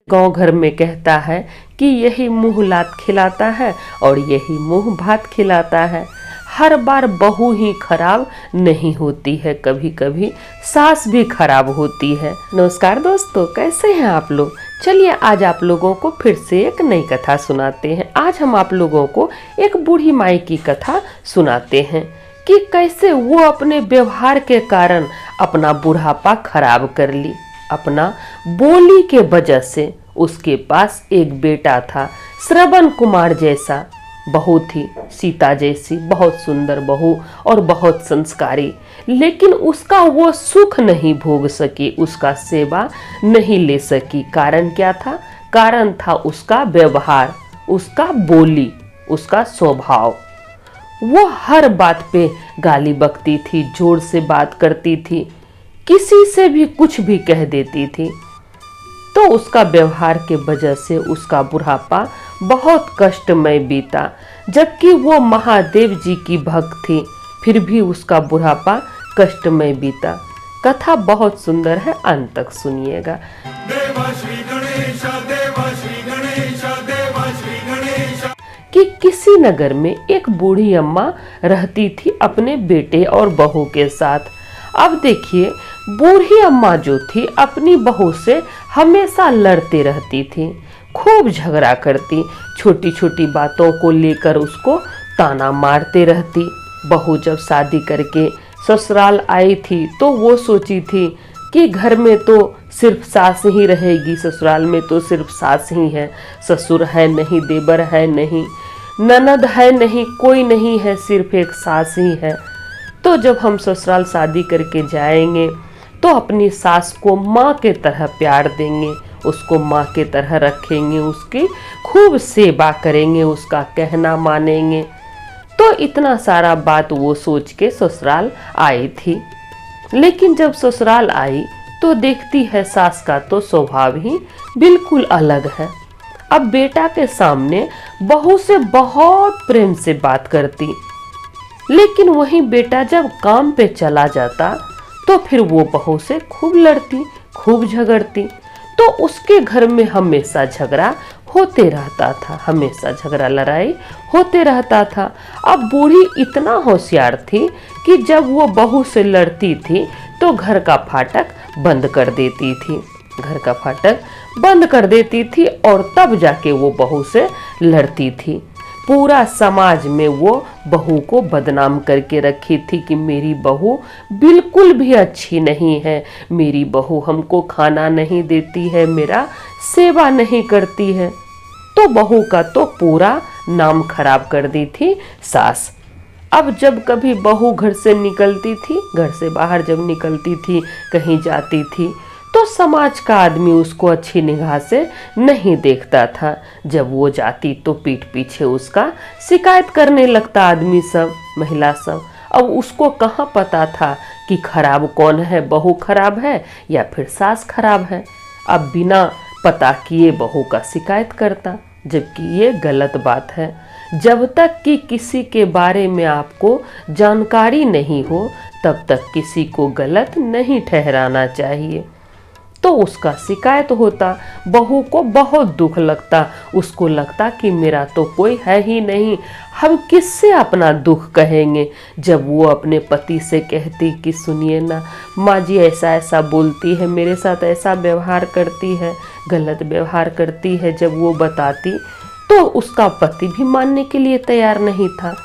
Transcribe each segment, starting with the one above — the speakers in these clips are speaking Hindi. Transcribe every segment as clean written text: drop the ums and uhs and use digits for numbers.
गांव घर में कहता है कि यही मुंह लात खिलाता है और यही मुंह भात खिलाता है। हर बार बहू ही खराब नहीं होती है, कभी कभी सास भी खराब होती है। नमस्कार दोस्तों, कैसे हैं आप लोग। चलिए आज आप लोगों को फिर से एक नई कथा सुनाते हैं। आज हम आप लोगों को एक बूढ़ी माई की कथा सुनाते हैं कि कैसे वो अपने व्यवहार के कारण अपना बुढ़ापा खराब कर ली। अपना बोली के वजह से उसके पास एक बेटा था, श्रवण कुमार जैसा बहू थी, सीता जैसी बहुत सुंदर बहू और बहुत संस्कारी, लेकिन उसका वो सुख नहीं भोग सकी, उसका सेवा नहीं ले सकी। कारण क्या था? कारण था उसका व्यवहार, उसका बोली, उसका स्वभाव। वो हर बात पे गाली बकती थी, जोर से बात करती थी, किसी से भी कुछ भी कह देती थी। तो उसका व्यवहार के वजह से उसका बुढ़ापा बहुत कष्टमय बीता। जबकि वो महादेव जी की भक्त थी, फिर भी उसका बुढ़ापा कष्टमय बीता। कथा बहुत सुंदर है, अंत तक सुनिएगा। कि किसी नगर में एक बूढ़ी अम्मा रहती थी अपने बेटे और बहू के साथ। अब देखिए, बूढ़ी अम्मा जो थी अपनी बहू से हमेशा लड़ते रहती थी, खूब झगड़ा करती, छोटी छोटी बातों को लेकर उसको ताना मारते रहती। बहू जब शादी करके ससुराल आई थी तो वो सोची थी कि घर में तो सिर्फ सास ही रहेगी, ससुराल में तो सिर्फ सास ही है, ससुर है नहीं, देवर है नहीं, ननद है नहीं, कोई नहीं है, सिर्फ एक सास ही है। तो जब हम ससुराल शादी करके जाएंगे तो अपनी सास को माँ के तरह प्यार देंगे, उसको माँ के तरह रखेंगे, उसकी खूब सेवा करेंगे, उसका कहना मानेंगे। तो इतना सारा बात वो सोच के ससुराल आई थी। लेकिन जब ससुराल आई तो देखती है सास का तो स्वभाव ही बिल्कुल अलग है। अब बेटा के सामने बहू से बहुत प्रेम से बात करती, लेकिन वही बेटा जब काम पे चला जाता तो फिर वो बहू से खूब लड़ती, खूब झगड़ती। तो उसके घर में हमेशा झगड़ा होते रहता था, हमेशा झगड़ा लड़ाई होते रहता था। अब बूढ़ी इतना होशियार थी कि जब वो बहू से लड़ती थी तो घर का फाटक बंद कर देती थी, घर का फाटक बंद कर देती थी और तब जाके वो बहू से लड़ती थी। पूरा समाज में वो बहू को बदनाम करके रखी थी कि मेरी बहू बिल्कुल भी अच्छी नहीं है, मेरी बहू हमको खाना नहीं देती है, मेरा सेवा नहीं करती है। तो बहू का तो पूरा नाम खराब कर दी थी सास। अब जब कभी बहू घर से निकलती थी, घर से बाहर जब निकलती थी, कहीं जाती थी, तो समाज का आदमी उसको अच्छी निगाह से नहीं देखता था। जब वो जाती तो पीठ पीछे उसका शिकायत करने लगता आदमी सब, महिला सब। अब उसको कहाँ पता था कि खराब कौन है, बहू खराब है या फिर सास खराब है। अब बिना पता किए बहू का शिकायत करता, जबकि ये गलत बात है। जब तक कि किसी के बारे में आपको जानकारी नहीं हो तब तक किसी को गलत नहीं ठहराना चाहिए। तो उसका शिकायत होता, बहू को बहुत दुख लगता, उसको लगता कि मेरा तो कोई है ही नहीं, हम किससे अपना दुख कहेंगे। जब वो अपने पति से कहती कि सुनिए ना, माँ जी ऐसा ऐसा बोलती है, मेरे साथ ऐसा व्यवहार करती है, गलत व्यवहार करती है, जब वो बताती तो उसका पति भी मानने के लिए तैयार नहीं था।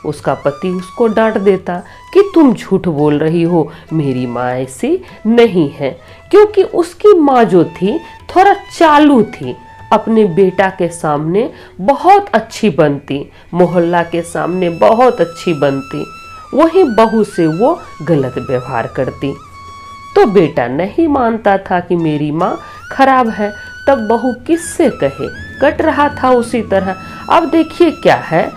उसका पति उसको डांट देता कि तुम झूठ बोल रही हो, मेरी माँ ऐसी नहीं है। क्योंकि उसकी माँ जो थी थोड़ा चालू थी, अपने बेटा के सामने बहुत अच्छी बनती, मोहल्ला के सामने बहुत अच्छी बनती, वहीं बहू से वो गलत व्यवहार करती। तो बेटा नहीं मानता था कि मेरी माँ खराब है, तब बहू किससे कहे, कट रहा था उसी तरह। अब देखिए क्या है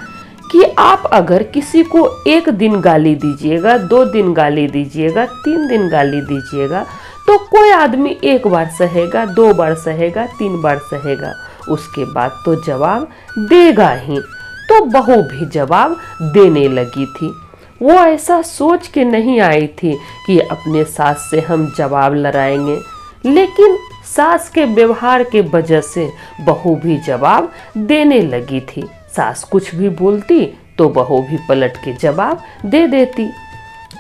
कि आप अगर किसी को एक दिन गाली दीजिएगा, 2 दिन गाली दीजिएगा, 3 दिन गाली दीजिएगा, तो कोई आदमी एक बार सहेगा, 2 बार सहेगा, 3 बार सहेगा, उसके बाद तो जवाब देगा ही। तो बहू भी जवाब देने लगी थी। वो ऐसा सोच के नहीं आई थी कि अपने सास से हम जवाब लड़ाएंगे, लेकिन सास के व्यवहार के वजह से बहू भी जवाब देने लगी थी। सास कुछ भी बोलती तो बहू भी पलट के जवाब दे देती।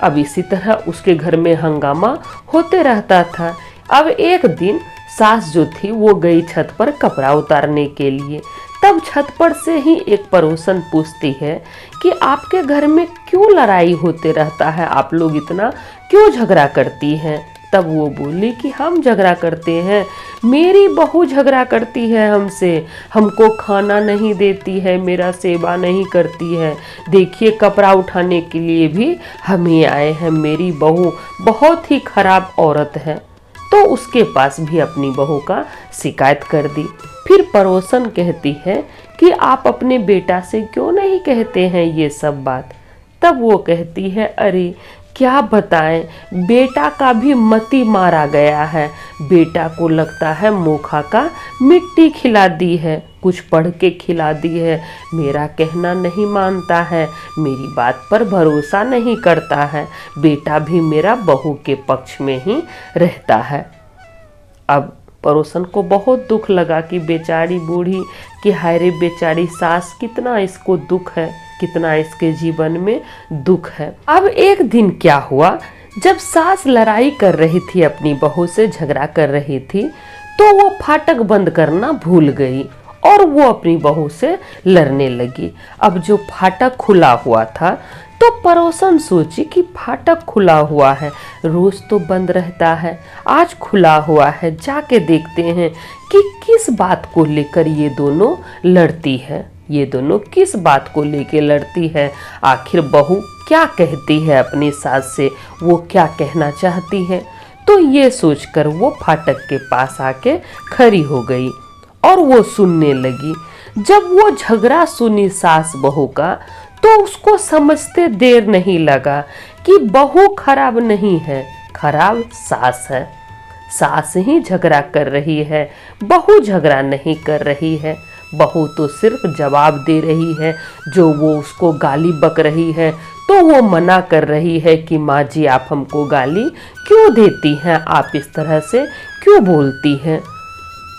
अब इसी तरह उसके घर में हंगामा होते रहता था। अब एक दिन सास जो थी वो गई छत पर कपड़ा उतारने के लिए। तब छत पर से ही एक पड़ोसन पूछती है कि आपके घर में क्यों लड़ाई होते रहता है, आप लोग इतना क्यों झगड़ा करती हैं। तब वो बोली कि हम झगड़ा करते हैं, मेरी बहू झगड़ा करती है हमसे, हमको खाना नहीं देती है, मेरा सेवा नहीं करती है, देखिए कपड़ा उठाने के लिए भी हम ही आए हैं, मेरी बहू बहुत ही खराब औरत है। तो उसके पास भी अपनी बहू का शिकायत कर दी। फिर पड़ोसन कहती है कि आप अपने बेटा से क्यों नहीं कहते हैं ये सब बात। तब वो कहती है अरे क्या बताएं, बेटा का भी मती मारा गया है, बेटा को लगता है मोखा का मिट्टी खिला दी है, कुछ पढ़ के खिला दी है, मेरा कहना नहीं मानता है, मेरी बात पर भरोसा नहीं करता है, बेटा भी मेरा बहू के पक्ष में ही रहता है। अब पड़ोसन को बहुत दुख लगा कि बेचारी बूढ़ी, कि हाय रे बेचारी सास, कितना इसको दुख है, कितना इसके जीवन में दुख है। अब एक दिन क्या हुआ, जब सास लड़ाई कर रही थी, अपनी बहू से झगड़ा कर रही थी, तो वो फाटक बंद करना भूल गई और वो अपनी बहू से लड़ने लगी। अब जो फाटक खुला हुआ था तो पड़ोसन सोची कि फाटक खुला हुआ है, रोज तो बंद रहता है, आज खुला हुआ है, जाके देखते हैं कि किस बात को लेकर ये दोनों लड़ती है, ये दोनों किस बात को लेकर लड़ती है, आखिर बहू क्या कहती है अपनी सास से, वो क्या कहना चाहती है। तो ये सोचकर वो फाटक के पास आके खड़ी हो गई और वो सुनने लगी। जब वो झगड़ा सुनी सास बहू का तो उसको समझते देर नहीं लगा कि बहू खराब नहीं है, खराब सास है, सास ही झगड़ा कर रही है, बहू झगड़ा नहीं कर रही है। बहू तो सिर्फ जवाब दे रही है, जो वो उसको गाली बक रही है तो वो मना कर रही है कि माँ जी आप हमको गाली क्यों देती हैं, आप इस तरह से क्यों बोलती हैं।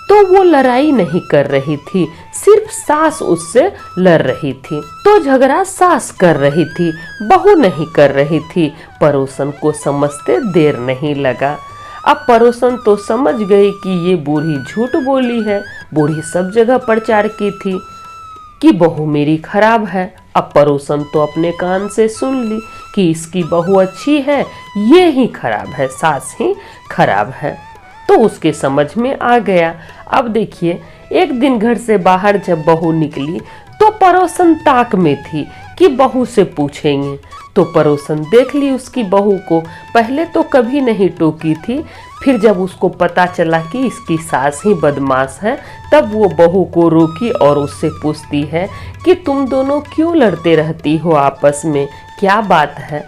तो वो लड़ाई नहीं कर रही थी, सिर्फ सास उससे लड़ रही थी। तो झगड़ा सास कर रही थी, बहू नहीं कर रही थी। पड़ोसन को समझते देर नहीं लगा। अब पड़ोसन तो समझ गई कि ये बूढ़ी झूठ बोली है, बूढ़ी सब जगह प्रचार की थी कि बहू मेरी खराब है। अब पड़ोसन तो अपने कान से सुन ली कि इसकी बहू अच्छी है, ये ही खराब है, सास ही खराब है। तो उसके समझ में आ गया। अब देखिए एक दिन घर से बाहर जब बहू निकली तो पड़ोसन ताक में थी कि बहू से पूछेंगे। तो पड़ोसन देख ली उसकी बहू को, पहले तो कभी नहीं टोकी थी, फिर जब उसको पता चला कि इसकी सास ही बदमाश है तब वो बहू को रोकी और उससे पूछती है कि तुम दोनों क्यों लड़ते रहती हो आपस में, क्या बात है।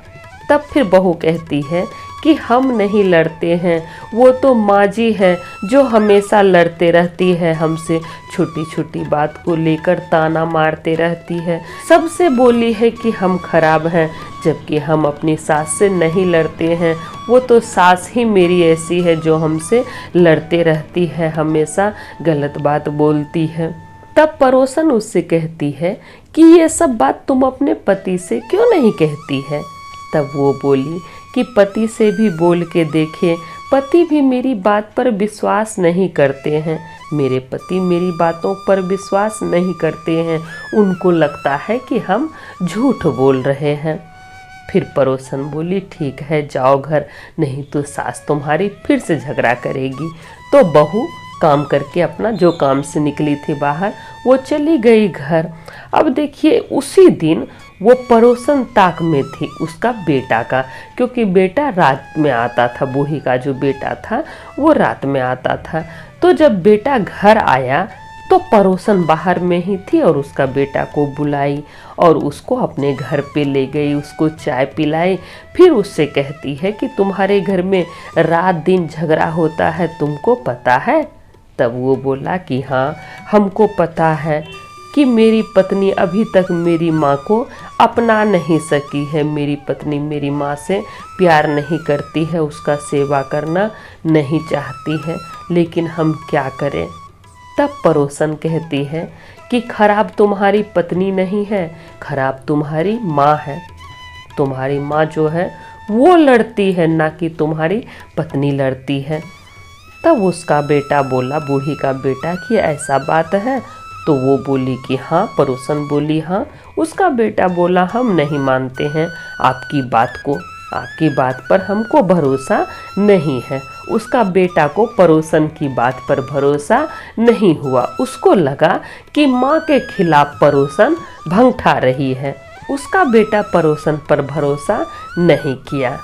तब फिर बहू कहती है कि हम नहीं लड़ते हैं, वो तो माँ जी है जो हमेशा लड़ते रहती है हमसे, छोटी छोटी बात को लेकर ताना मारते रहती है, सबसे बोली है कि हम खराब हैं, जबकि हम अपनी सास से नहीं लड़ते हैं, वो तो सास ही मेरी ऐसी है जो हमसे लड़ते रहती है, हमेशा गलत बात बोलती है। तब पड़ोसन उससे कहती है कि ये सब बात तुम अपने पति से क्यों नहीं कहती है। तब वो बोली कि पति से भी बोल के देखे, पति भी मेरी बात पर विश्वास नहीं करते हैं, मेरे पति मेरी बातों पर विश्वास नहीं करते हैं, उनको लगता है कि हम झूठ बोल रहे हैं। फिर पड़ोसन बोली ठीक है जाओ घर, नहीं तो सास तुम्हारी फिर से झगड़ा करेगी। तो बहू काम करके अपना जो काम से निकली थी बाहर वो चली गई घर। अब देखिए उसी दिन वो पड़ोसन ताक में थी उसका बेटा का, क्योंकि बेटा रात में आता था, बूढ़ी का जो बेटा था वो रात में आता था। तो जब बेटा घर आया तो पड़ोसन बाहर में ही थी और उसका बेटा को बुलाई और उसको अपने घर पे ले गई, उसको चाय पिलाई। फिर उससे कहती है कि तुम्हारे घर में रात दिन झगड़ा होता है, तुमको पता है। तब वो बोला कि हाँ हमको पता है कि मेरी पत्नी अभी तक मेरी माँ को अपना नहीं सकी है, मेरी पत्नी मेरी माँ से प्यार नहीं करती है, उसका सेवा करना नहीं चाहती है, लेकिन हम क्या करें। तब पड़ोसन कहती है कि खराब तुम्हारी पत्नी नहीं है, खराब तुम्हारी माँ है। तुम्हारी माँ जो है वो लड़ती है, ना कि तुम्हारी पत्नी लड़ती है। तब उसका बेटा बोला, बूढ़ी का बेटा, कि ऐसा बात है। तो वो बोली कि हाँ, पड़ोसन बोली हाँ। उसका बेटा बोला हम नहीं मानते हैं आपकी बात को, आपकी बात पर हमको भरोसा नहीं है। उसका बेटा को पड़ोसन की बात पर भरोसा नहीं हुआ। उसको लगा कि माँ के खिलाफ पड़ोसन भंगठा रही है। उसका बेटा पड़ोसन पर भरोसा नहीं किया।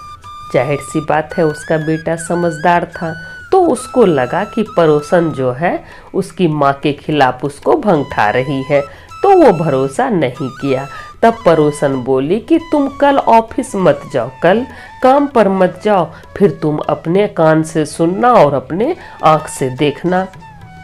जाहिर सी बात है, उसका बेटा समझदार था, तो उसको लगा कि पड़ोसन जो है उसकी माँ के खिलाफ उसको भंगठा रही है, तो वो भरोसा नहीं किया। तब पड़ोसन बोली कि तुम कल ऑफिस मत जाओ, कल काम पर मत जाओ, फिर तुम अपने कान से सुनना और अपने आँख से देखना।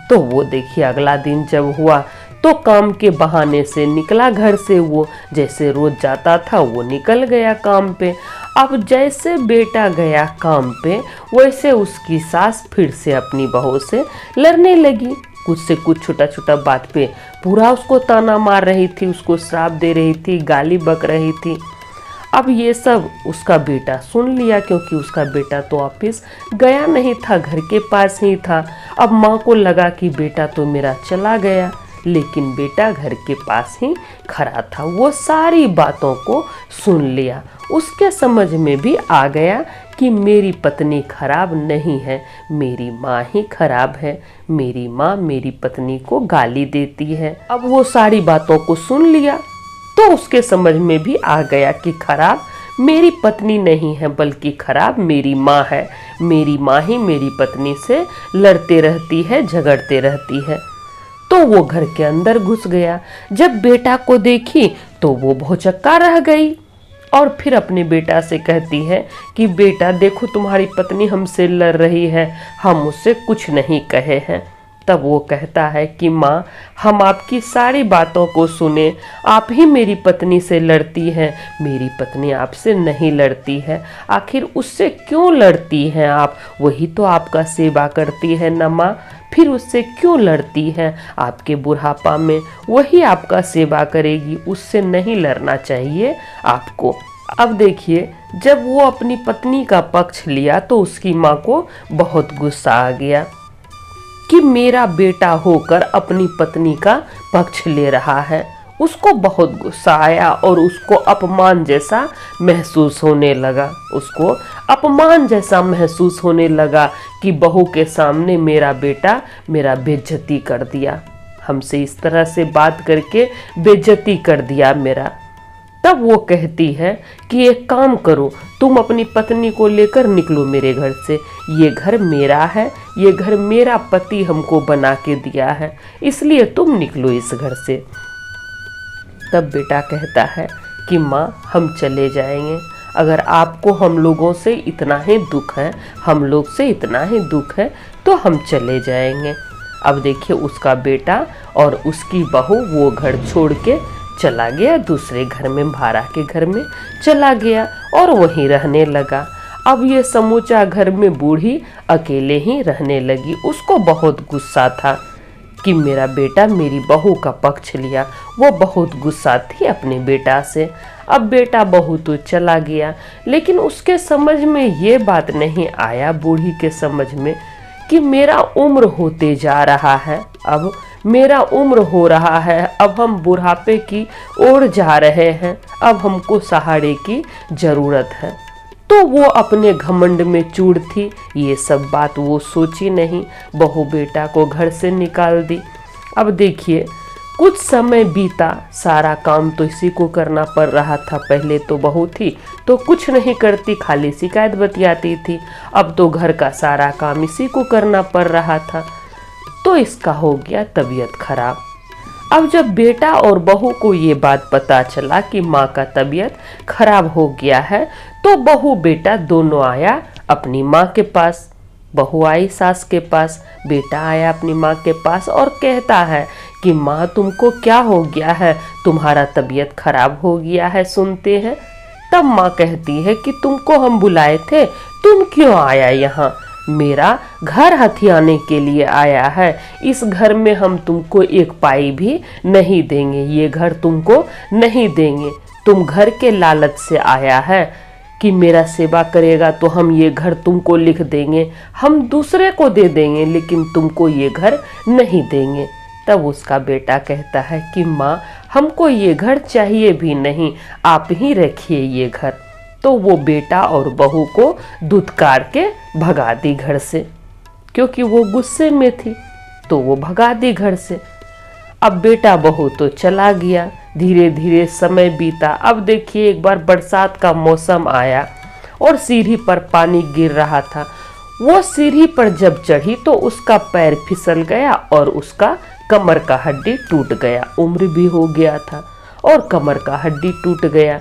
तो वो देखिए अगला दिन जब हुआ तो काम के बहाने से निकला घर से। वो जैसे रोज जाता था वो निकल गया काम पे। अब जैसे बेटा गया काम पे, वैसे उसकी सास फिर से अपनी बहू से लड़ने लगी। कुछ से कुछ छोटा छोटा बात पे पूरा उसको ताना मार रही थी, उसको श्राप दे रही थी, गाली बक रही थी। अब ये सब उसका बेटा सुन लिया, क्योंकि उसका बेटा तो ऑफिस गया नहीं था, घर के पास ही था। अब माँ को लगा कि बेटा तो मेरा चला गया, लेकिन बेटा घर के पास ही खड़ा था। वो सारी बातों को सुन लिया। उसके समझ में भी आ गया कि मेरी पत्नी खराब नहीं है, मेरी माँ ही खराब है। मेरी माँ मेरी पत्नी को गाली देती है। अब वो सारी बातों को सुन लिया तो उसके समझ में भी आ गया कि खराब मेरी पत्नी नहीं है, बल्कि खराब मेरी माँ है। मेरी माँ ही मेरी पत्नी से लड़ते रहती है, झगड़ते रहती है। तो वो घर के अंदर घुस गया। जब बेटा को देखी तो वो भौचक्का रह गई और फिर अपने बेटा से कहती है कि बेटा देखो, तुम्हारी पत्नी हमसे लड़ रही है, हम उससे कुछ नहीं कहे हैं। तब वो कहता है कि माँ, हम आपकी सारी बातों को सुने, आप ही मेरी पत्नी से लड़ती हैं, मेरी पत्नी आपसे नहीं लड़ती है। आखिर उससे क्यों लड़ती हैं आप? वही तो आपका सेवा करती है न माँ, फिर उससे क्यों लड़ती हैं? आपके बुढ़ापा में वही आपका सेवा करेगी, उससे नहीं लड़ना चाहिए आपको। अब देखिए, जब वो अपनी पत्नी का पक्ष लिया तो उसकी माँ को बहुत गुस्सा आ गया कि मेरा बेटा होकर अपनी पत्नी का पक्ष ले रहा है। उसको बहुत गुस्सा आया और उसको अपमान जैसा महसूस होने लगा। उसको अपमान जैसा महसूस होने लगा कि बहू के सामने मेरा बेटा मेरा बेइज्जती कर दिया, हमसे इस तरह से बात करके बेइज्जती कर दिया मेरा। तब वो कहती है कि एक काम करो, तुम अपनी पत्नी को लेकर निकलो मेरे घर से। ये घर मेरा है, ये घर मेरा पति हमको बना के दिया है, इसलिए तुम निकलो इस घर से। तब बेटा कहता है कि माँ, हम चले जाएंगे, अगर आपको हम लोगों से इतना ही दुख है, हम लोग से इतना ही दुख है, तो हम चले जाएंगे। अब देखिए, उसका बेटा और उसकी बहू वो घर छोड़ के चला गया, दूसरे घर में, भाड़ा के घर में चला गया और वहीं रहने लगा। अब ये समूचा घर में बूढ़ी अकेले ही रहने लगी। उसको बहुत गुस्सा था कि मेरा बेटा मेरी बहू का पक्ष लिया। वो बहुत गुस्सा थी अपने बेटा से। अब बेटा बहू तो चला गया, लेकिन उसके समझ में ये बात नहीं आया, बूढ़ी के समझ में, कि मेरा उम्र होते जा रहा है, अब मेरा उम्र हो रहा है, अब हम बुढ़ापे की ओर जा रहे हैं, अब हमको सहारे की जरूरत है। तो वो अपने घमंड में चूर थी, ये सब बात वो सोची नहीं, बहू बेटा को घर से निकाल दी। अब देखिए, कुछ समय बीता, सारा काम तो इसी को करना पड़ रहा था। पहले तो बहू थी तो कुछ नहीं करती, खाली शिकायत बतियाती थी। अब तो घर का सारा काम इसी को करना पड़ रहा था, तो इसका हो गया तबीयत खराब। अब जब बेटा और बहू को ये बात पता चला कि माँ का तबीयत खराब हो गया है, तो बहू बेटा दोनों आया अपनी माँ के पास। बहू आई सास के पास, बेटा आया अपनी माँ के पास और कहता है कि माँ, तुमको क्या हो गया है? तुम्हारा तबीयत खराब हो गया है सुनते हैं। तब माँ कहती है कि तुमको हम बुलाए थे, तुम क्यों आया यहाँ? मेरा घर हथियाने के लिए आया है। इस घर में हम तुमको एक पाई भी नहीं देंगे, ये घर तुमको नहीं देंगे। तुम घर के लालच से आया है कि मेरा सेवा करेगा तो हम ये घर तुमको लिख देंगे, हम दूसरे को दे देंगे, लेकिन तुमको ये घर नहीं देंगे। तब उसका बेटा कहता है कि माँ, हमको ये घर चाहिए भी नहीं, आप ही रखिए ये घर। तो वो बेटा और बहू को धुतकार के भगा दी घर से, क्योंकि वो गुस्से में थी, तो वो भगा दी घर से। अब बेटा बहू तो चला गया, धीरे धीरे समय बीता। अब देखिए, एक बार बरसात का मौसम आया और सीढ़ी पर पानी गिर रहा था। वो सीढ़ी पर जब चढ़ी तो उसका पैर फिसल गया और उसका कमर का हड्डी टूट गया। उम्र भी हो गया था और कमर का हड्डी टूट गया।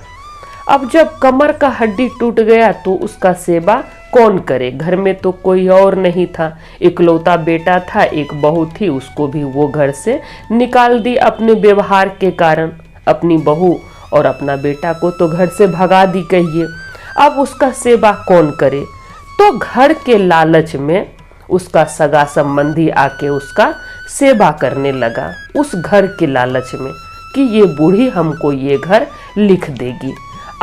अब जब कमर का हड्डी टूट गया तो उसका सेवा कौन करे? घर में तो कोई और नहीं था, इकलौता बेटा था, एक बहू थी, उसको भी वो घर से निकाल दी अपने व्यवहार के कारण। अपनी बहू और अपना बेटा को तो घर से भगा दी कहिए। अब उसका सेवा कौन करे? तो घर के लालच में उसका सगा संबंधी आके उसका सेवा करने लगा, उस घर के लालच में कि ये बूढ़ी हमको ये घर लिख देगी।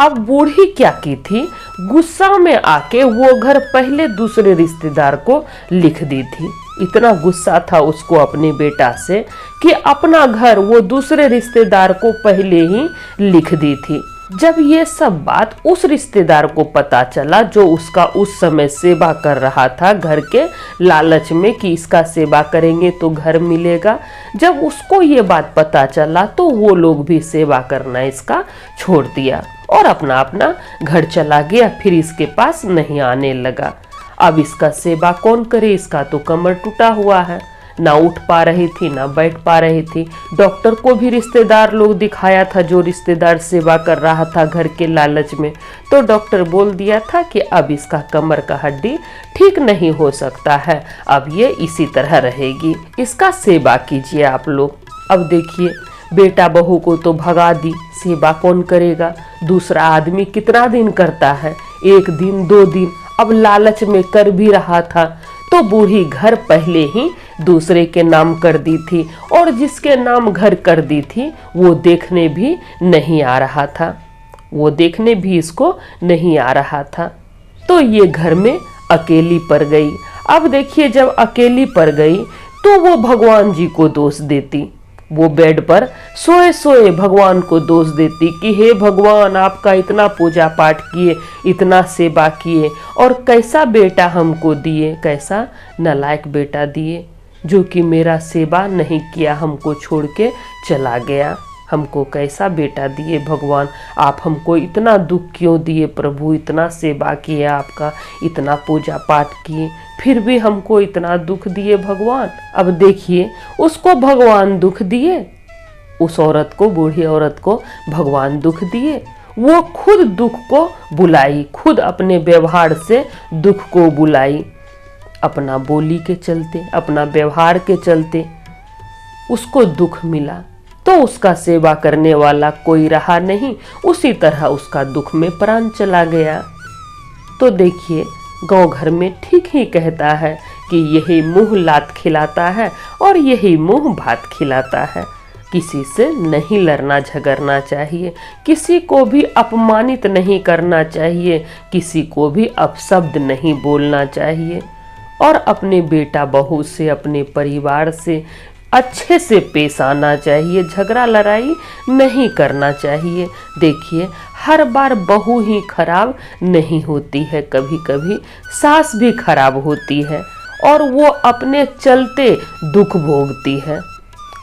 अब बूढ़ी क्या की थी, गुस्सा में आके वो घर पहले दूसरे रिश्तेदार को लिख दी थी। इतना गुस्सा था उसको अपने बेटा से कि अपना घर वो दूसरे रिश्तेदार को पहले ही लिख दी थी। जब ये सब बात उस रिश्तेदार को पता चला जो उसका उस समय सेवा कर रहा था घर के लालच में कि इसका सेवा करेंगे तो घर मिलेगा, जब उसको ये बात पता चला तो वो लोग भी सेवा करना इसका छोड़ दिया और अपना अपना घर चला गया, फिर इसके पास नहीं आने लगा। अब इसका सेवा कौन करे? इसका तो कमर टूटा हुआ है, ना उठ पा रही थी ना बैठ पा रही थी। डॉक्टर को भी रिश्तेदार लोग दिखाया था, जो रिश्तेदार सेवा कर रहा था घर के लालच में, तो डॉक्टर बोल दिया था कि अब इसका कमर का हड्डी ठीक नहीं हो सकता है, अब ये इसी तरह रहेगी, इसका सेवा कीजिए आप लोग। अब देखिए, बेटा बहू को तो भगा दी, सेवा कौन करेगा? दूसरा आदमी कितना दिन करता है, एक दिन 2 दिन। अब लालच में कर भी रहा था तो बूढ़ी घर पहले ही दूसरे के नाम कर दी थी, और जिसके नाम घर कर दी थी वो देखने भी नहीं आ रहा था, वो देखने भी इसको नहीं आ रहा था। तो ये घर में अकेली पड़ गई। अब देखिए, जब अकेली पड़ गई तो वो भगवान जी को दोष देती, वो बेड पर सोए सोए भगवान को दोष देती कि हे भगवान, आपका इतना पूजा पाठ किए, इतना सेवा किए, और कैसा बेटा हमको दिए, कैसा नालायक बेटा दिए जो कि मेरा सेवा नहीं किया, हमको छोड़ के चला गया। हमको कैसा बेटा दिए भगवान, आप हमको इतना दुख क्यों दिए प्रभु, इतना सेवा किए आपका, इतना पूजा पाठ किए, फिर भी हमको इतना दुख दिए भगवान। अब देखिए, उसको भगवान दुख दिए, उस औरत को, बूढ़ी औरत को भगवान दुख दिए। वो खुद दुख को बुलाई, खुद अपने व्यवहार से दुख को बुलाई, अपना बोली के चलते, अपना व्यवहार के चलते उसको दुख मिला। तो उसका सेवा करने वाला कोई रहा नहीं, उसी तरह उसका दुख में प्राण चला गया। तो देखिए, गांव घर में ठीक ही कहता है कि यही मुंह लात खिलाता है और यही मुंह भात खिलाता है। किसी से नहीं लड़ना झगड़ना चाहिए, किसी को भी अपमानित नहीं करना चाहिए, किसी को भी अपशब्द नहीं बोलना चाहिए, और अपने बेटा बहू से, अपने परिवार से अच्छे से पेश आना चाहिए, झगड़ा लड़ाई नहीं करना चाहिए। देखिए, हर बार बहू ही खराब नहीं होती है, कभी कभी सास भी खराब होती है और वो अपने चलते दुख भोगती है,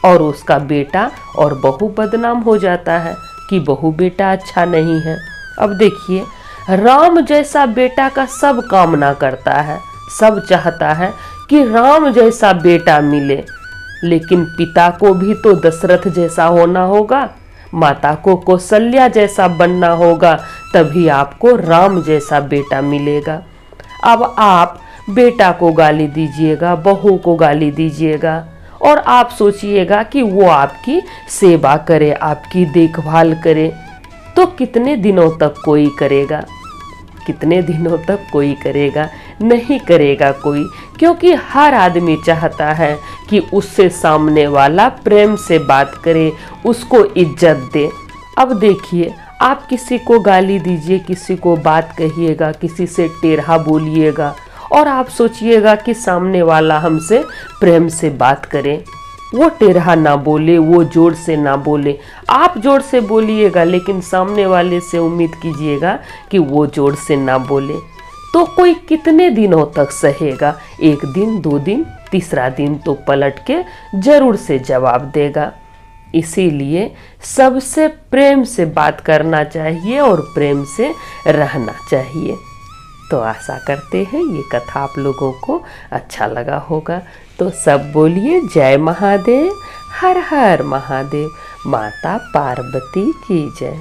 और उसका बेटा और बहू बदनाम हो जाता है कि बहू बेटा अच्छा नहीं है। अब देखिए, राम जैसा बेटा का सब कामना करता है, सब चाहता है कि राम जैसा बेटा मिले, लेकिन पिता को भी तो दशरथ जैसा होना होगा, माता को कौशल्या जैसा बनना होगा, तभी आपको राम जैसा बेटा मिलेगा। अब आप बेटा को गाली दीजिएगा, बहू को गाली दीजिएगा, और आप सोचिएगा कि वो आपकी सेवा करे, आपकी देखभाल करे, तो कितने दिनों तक कोई करेगा? कितने दिनों तक कोई करेगा? नहीं करेगा कोई, क्योंकि हर आदमी चाहता है कि उससे सामने वाला प्रेम से बात करे, उसको इज्जत दे। अब देखिए, आप किसी को गाली दीजिए, किसी को बात कहिएगा, किसी से टेढ़ा बोलिएगा और आप सोचिएगा कि सामने वाला हमसे प्रेम से बात करे, वो टेढ़ा ना बोले, वो जोर से ना बोले। आप जोर से बोलिएगा लेकिन सामने वाले से उम्मीद कीजिएगा कि वो जोर से ना बोले, तो कोई कितने दिनों तक सहेगा? एक दिन, 2 दिन, तीसरा दिन तो पलट के जरूर से जवाब देगा। इसीलिए सबसे प्रेम से बात करना चाहिए और प्रेम से रहना चाहिए। तो आशा करते हैं ये कथा आप लोगों को अच्छा लगा होगा। तो सब बोलिए जय महादेव, हर हर महादेव, माता पार्वती की जय।